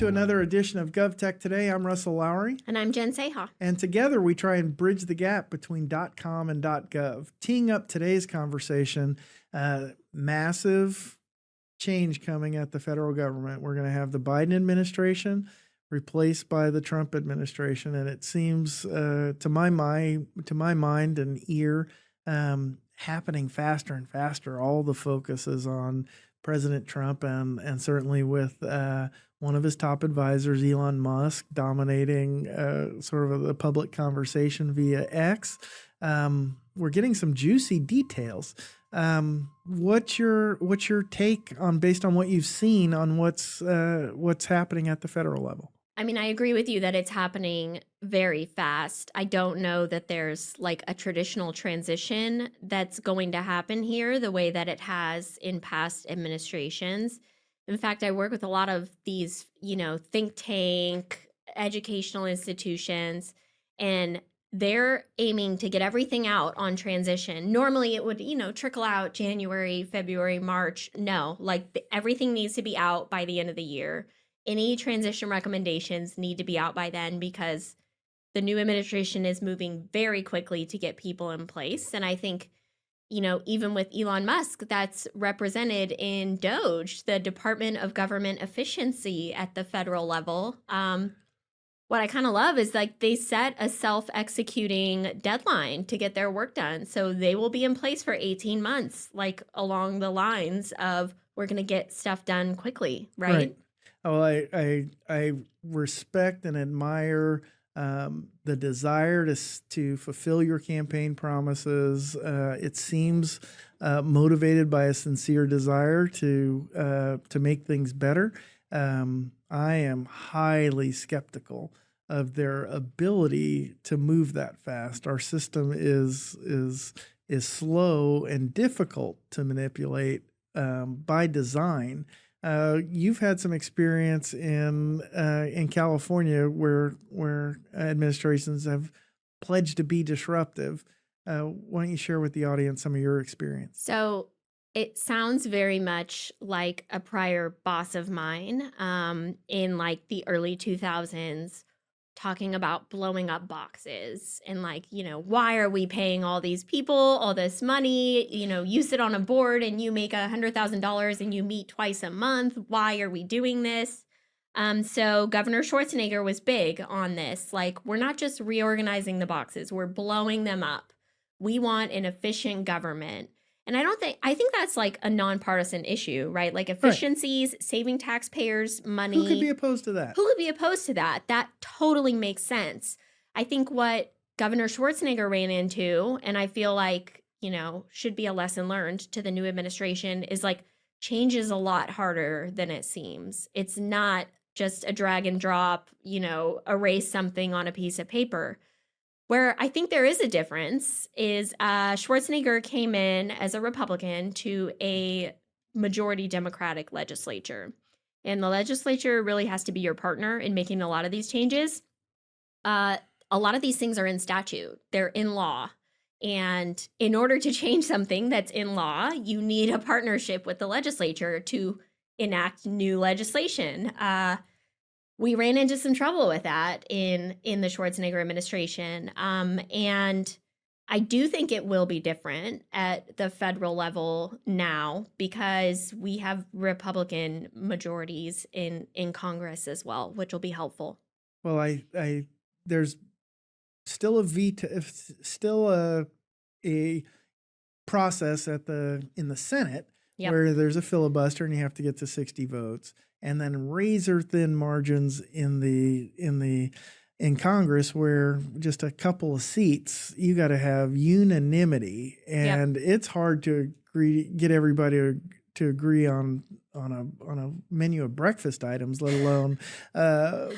another edition of Gov Tech Today. I'm Russell Lowery. And I'm Jen Saha. And together we try and bridge the gap between .com and .gov. Teeing up today's conversation, massive change coming at the federal government. We're going to have the Biden administration replaced by the Trump administration. And it seems, to my mind and ear, happening faster and faster. All the focus is on President Trump and certainly with one of his top advisors, Elon Musk, dominating sort of the public conversation via X. We're getting some juicy details. What's your take on, based on what you've seen, on what's happening at the federal level? I mean, I agree with you that it's happening very fast. I don't know that there's like a traditional transition that's going to happen here the way that it has in past administrations. In fact, I work with a lot of these, think tank, educational institutions, and they're aiming to get everything out on transition. Normally it would, trickle out January, February, March. No, everything needs to be out by the end of the year. Any transition recommendations need to be out by then because the new administration is moving very quickly to get people in place. And I think, even with Elon Musk, that's represented in DOGE, the Department of Government Efficiency at the federal level. What I kind of love is they set a self-executing deadline to get their work done. So they will be in place for 18 months, along the lines of we're going to get stuff done quickly, right? Well, I respect and admire the desire to fulfill your campaign promises. It seems motivated by a sincere desire to make things better. I am highly skeptical of their ability to move that fast. Our system is slow and difficult to manipulate by design. You've had some experience in California where administrations have pledged to be disruptive. Why don't you share with the audience some of your experience? So it sounds very much like a prior boss of mine in the early 2000s, talking about blowing up boxes and why are we paying all these people all this money? You sit on a board and you make $100,000 and you meet twice a month. Why are we doing this? So Governor Schwarzenegger was big on this. We're not just reorganizing the boxes, we're blowing them up. We want an efficient government. And I think that's a nonpartisan issue, right? Efficiencies, right. Saving taxpayers money. Who could be opposed to that? Who would be opposed to that? That totally makes sense. I think what Governor Schwarzenegger ran into, and I feel should be a lesson learned to the new administration, is change is a lot harder than it seems. It's not just a drag and drop, erase something on a piece of paper. Where I think there is a difference is Schwarzenegger came in as a Republican to a majority Democratic legislature. And the legislature really has to be your partner in making a lot of these changes. A lot of these things are in statute. They're in law. And in order to change something that's in law, you need a partnership with the legislature to enact new legislation. We ran into some trouble with that in the Schwarzenegger administration. And I do think it will be different at the federal level now because we have Republican majorities in Congress as well, which will be helpful. Well, there's still a process in the Senate. Yep. Where there's a filibuster and you have to get to 60 votes, and then razor thin margins in Congress where just a couple of seats, you got to have unanimity, and yep. It's hard to get everybody to agree on a menu of breakfast items, let alone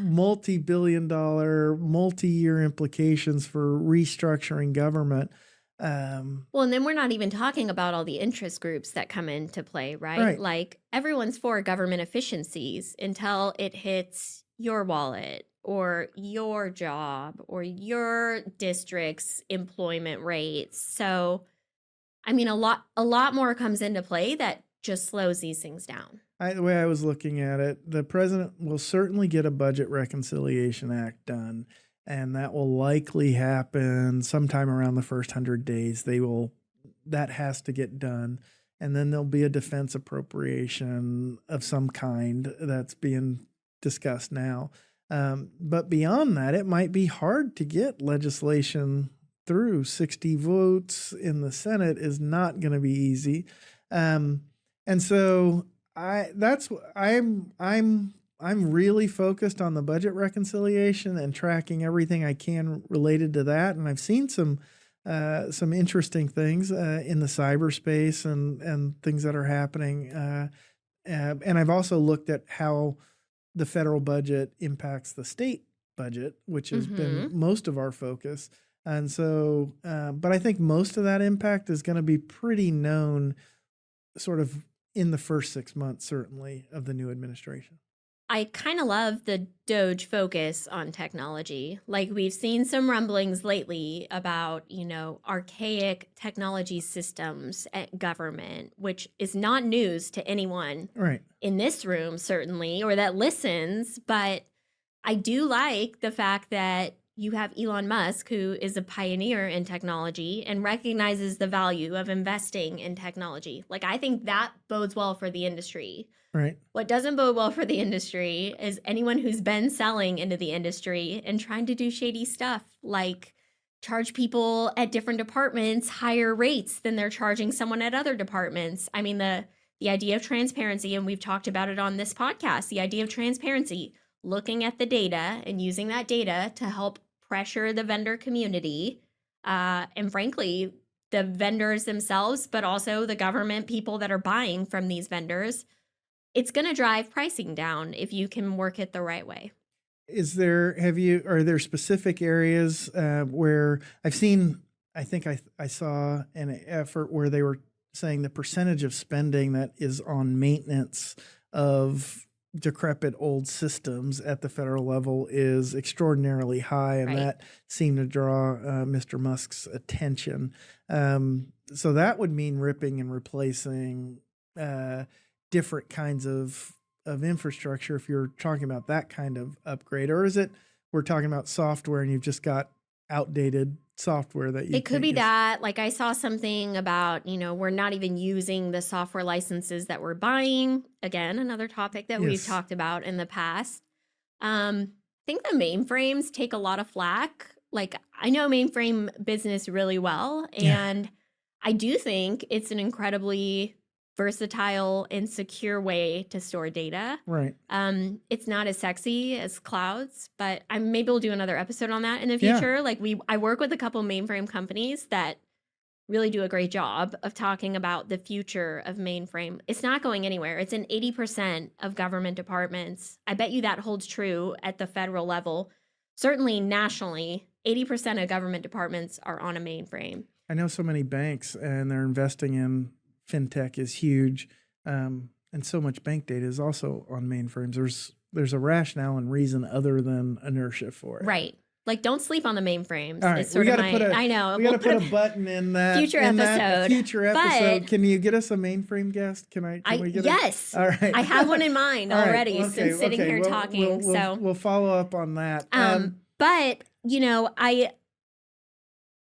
multi-billion-dollar, multi-year implications for restructuring government. Well, and then we're not even talking about all the interest groups that come into play, right? Everyone's for government efficiencies until it hits your wallet or your job or your district's employment rates. So, I mean, a lot more comes into play that just slows these things down. The way I was looking at it, the president will certainly get a budget reconciliation act done, and that will likely happen sometime around the first 100 days. That has to get done. And then there'll be a defense appropriation of some kind that's being discussed now. But beyond that, it might be hard to get legislation through. 60 votes in the Senate is not going to be easy. And so I'm really focused on the budget reconciliation and tracking everything I can related to that. And I've seen some interesting things in the cyberspace and things that are happening. And I've also looked at how the federal budget impacts the state budget, which has been most of our focus. And so, but I think most of that impact is going to be pretty known sort of in the first 6 months, certainly, of the new administration. I kind of love the Doge focus on technology. Like, we've seen some rumblings lately about, archaic technology systems at government, which is not news to anyone in this room, certainly, or that listens. But I do like the fact that you have Elon Musk, who is a pioneer in technology and recognizes the value of investing in technology. Like, I think that bodes well for the industry. Right. What doesn't bode well for the industry is anyone who's been selling into the industry and trying to do shady stuff, like charge people at different departments higher rates than they're charging someone at other departments. I mean, the idea of transparency, and we've talked about it on this podcast, the idea of transparency, looking at the data and using that data to help pressure the vendor community, and frankly, the vendors themselves, but also the government people that are buying from these vendors. It's going to drive pricing down if you can work it the right way. Are there specific areas where I've seen, I think I saw an effort where they were saying the percentage of spending that is on maintenance of decrepit old systems at the federal level is extraordinarily high, and that seemed to draw Mr. Musk's attention. So that would mean ripping and replacing different kinds of infrastructure if you're talking about that kind of upgrade. Or is it we're talking about software and you've just got outdated software that you It could be that. Like, I saw something about, we're not even using the software licenses that we're buying. Again, another topic that we've talked about in the past. I think the mainframes take a lot of flack. Like, I know mainframe business really well, and I do think it's an incredibly versatile and secure way to store data. Right. It's not as sexy as clouds, but maybe we'll do another episode on that in the future. Like, I work with a couple mainframe companies that really do a great job of talking about the future of mainframe. It's not going anywhere. It's in 80% of government departments. I bet you that holds true at the federal level. Certainly nationally, 80% of government departments are on a mainframe. I know so many banks, and they're investing in fintech is huge, and so much bank data is also on mainframes. There's a rationale and reason other than inertia for it. Right. Like, don't sleep on the mainframes. All right, it's sort of I know. We got to put a button in that future episode. But can you get us a mainframe guest? Can we get yes. All right. I have one in mind already since sitting here talking. We'll follow up on that. But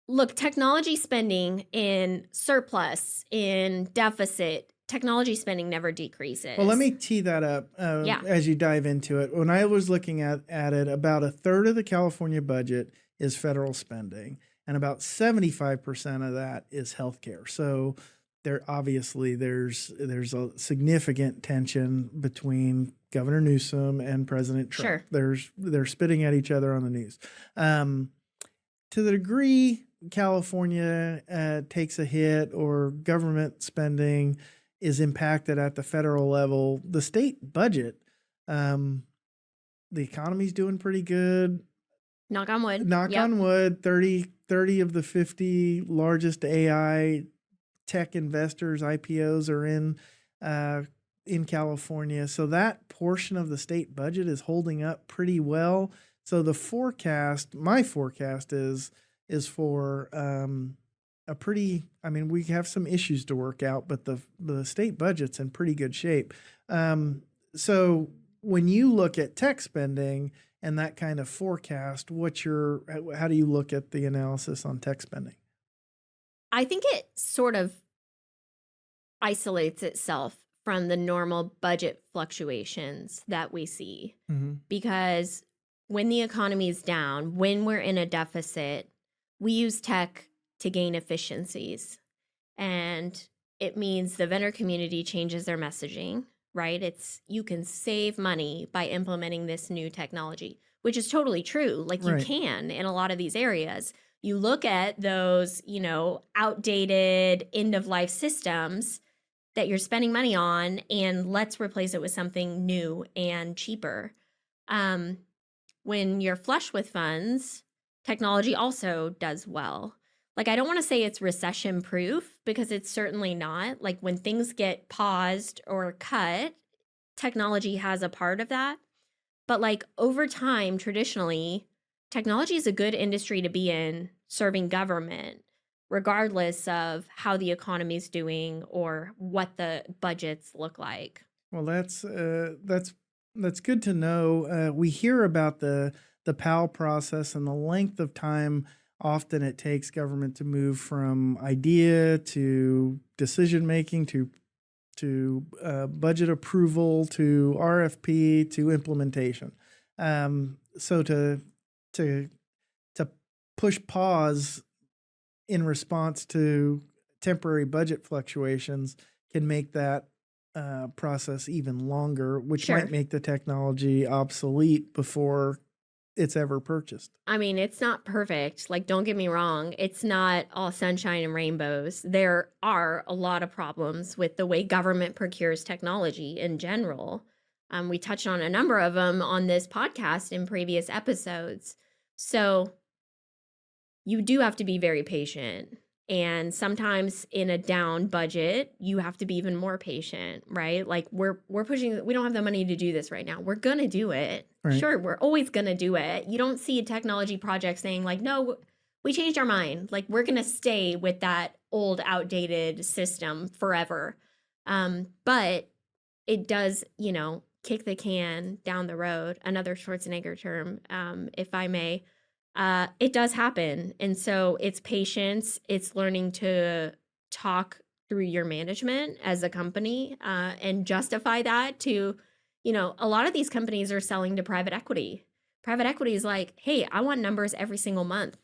look, technology spending in surplus, in deficit, technology spending never decreases. Well, let me tee that up as you dive into it. When I was looking at it, about a third of the California budget is federal spending, and about 75% of that is healthcare. So there's a significant tension between Governor Newsom and President Trump. Sure. They're spitting at each other on the news. To the degree California takes a hit or government spending is impacted at the federal level, the state budget, the economy's doing pretty good. Knock on wood. Knock on wood. 30 of the 50 largest AI tech investors, IPOs, are in California. So that portion of the state budget is holding up pretty well. So my forecast is for a pretty, I mean, we have some issues to work out, but the state budget's in pretty good shape. So when you look at tech spending and that kind of forecast, how do you look at the analysis on tech spending? I think it sort of isolates itself from the normal budget fluctuations that we see. Mm-hmm. Because when the economy is down, when we're in a deficit, we use tech to gain efficiencies. And it means the vendor community changes their messaging, right? You can save money by implementing this new technology, which is totally true. Like you Right. can in a lot of these areas. You look at those, outdated end of life systems that you're spending money on, and let's replace it with something new and cheaper. When you're flush with funds, technology also does well. Like, I don't want to say it's recession proof because it's certainly not. Like, when things get paused or cut, technology has a part of that. But like over time, traditionally, technology is a good industry to be in serving government, regardless of how the economy is doing or what the budgets look like. Well, that's good to know. We hear about the PAL process and the length of time often it takes government to move from idea to decision making to budget approval to RFP to implementation. So to push pause in response to temporary budget fluctuations can make that process even longer, which Sure. might make the technology obsolete before it's ever purchased. I mean, it's not perfect. Like, don't get me wrong. It's not all sunshine and rainbows. There are a lot of problems with the way government procures technology in general. We touched on a number of them on this podcast in previous episodes. So you do have to be very patient. And sometimes in a down budget, you have to be even more patient, right? Like we're pushing, we don't have the money to do this right now. We're going to do it. Right. Sure, we're always going to do it. You don't see a technology project saying like, no, we changed our mind. Like we're going to stay with that old outdated system forever. But it does, kick the can down the road, another Schwarzenegger term, if I may. It does happen. And so it's patience, it's learning to talk through your management as a company and justify that to, a lot of these companies are selling to private equity. Private equity is like, hey, I want numbers every single month.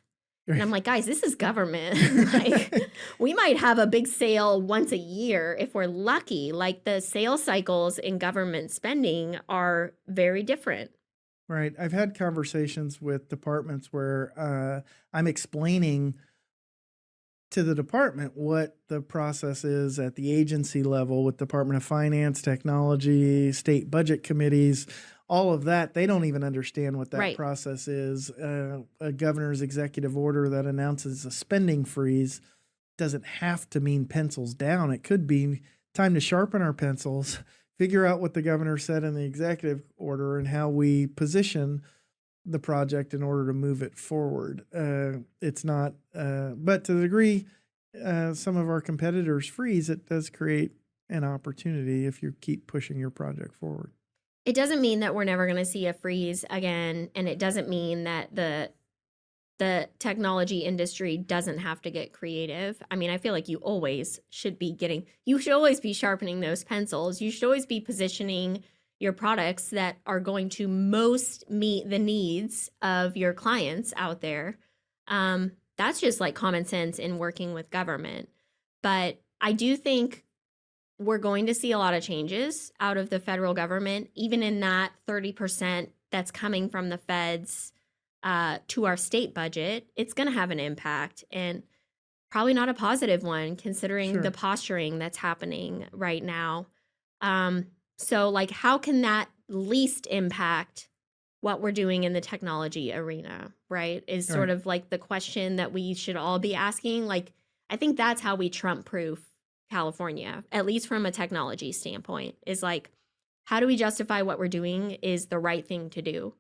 And I'm like, guys, this is government. Like, we might have a big sale once a year if we're lucky. Like the sales cycles in government spending are very different. Right. I've had conversations with departments where I'm explaining to the department what the process is at the agency level with Department of Finance, Technology, state budget committees, all of that. They don't even understand what that Right. process is. A governor's executive order that announces a spending freeze doesn't have to mean pencils down. It could be time to sharpen our pencils, figure out what the governor said in the executive order and how we position the project in order to move it forward. It's not, but to the degree some of our competitors freeze, it does create an opportunity if you keep pushing your project forward. It doesn't mean that we're never going to see a freeze again, and it doesn't mean that the technology industry doesn't have to get creative. I mean, I feel like you should always be sharpening those pencils. You should always be positioning your products that are going to most meet the needs of your clients out there. That's just like common sense in working with government. But I do think we're going to see a lot of changes out of the federal government, even in that 30% that's coming from the feds to our state budget. It's going to have an impact, and probably not a positive one considering Sure. the posturing that's happening right now. So like, how can that least impact what we're doing in the technology arena, right? Is sort Right. of like the question that we should all be asking. Like, I think that's how we Trump-proof California, at least from a technology standpoint, is like, how do we justify what we're doing is the right thing to do?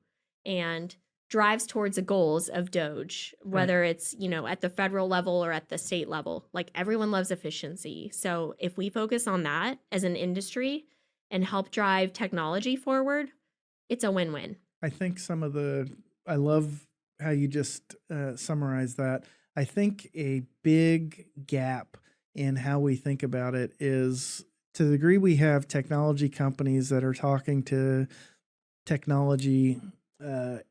And drives towards the goals of DOGE, whether it's, at the federal level or at the state level. Like, everyone loves efficiency. So if we focus on that as an industry and help drive technology forward, it's a win-win. I think I love how you just summarized that. I think a big gap in how we think about it is, to the degree we have technology companies that are talking to technology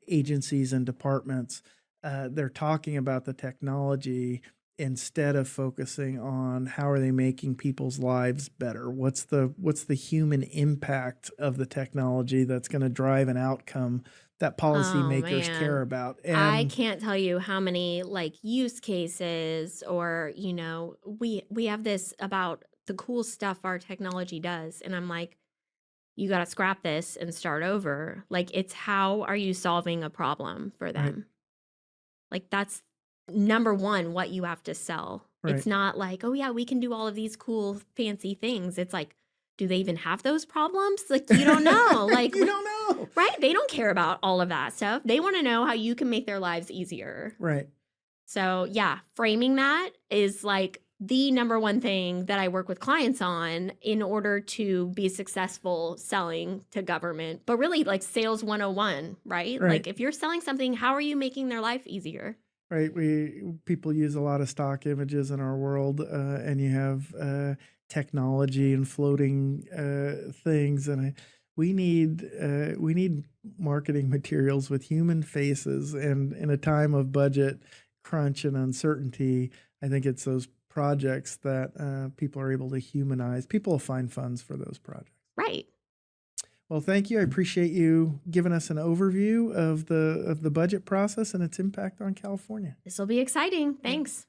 agencies and departments, they're talking about the technology instead of focusing on how are they making people's lives better. What's the human impact of the technology that's going to drive an outcome that policymakers care about. And I can't tell you how many use cases or, we have this about the cool stuff our technology does. And I'm like, you got to scrap this and start over. Like, it's how are you solving a problem for them? Right. Like, that's number one, what you have to sell. Right. It's not like, oh yeah, we can do all of these cool, fancy things. It's like, do they even have those problems? Like, you don't know. Like, you don't know. Right? They don't care about all of that stuff. They want to know how you can make their lives easier. Right. So yeah, framing that is like the number one thing that I work with clients on in order to be successful selling to government. But really, like, sales 101, right? Like, if you're selling something, how are you making their life easier? Right. People use a lot of stock images in our world, and you have technology and floating things, and we need marketing materials with human faces. And in a time of budget crunch and uncertainty, I think it's those projects that people are able to humanize. People will find funds for those projects. Right. Well, thank you. I appreciate you giving us an overview of the budget process and its impact on California. This will be exciting. Thanks.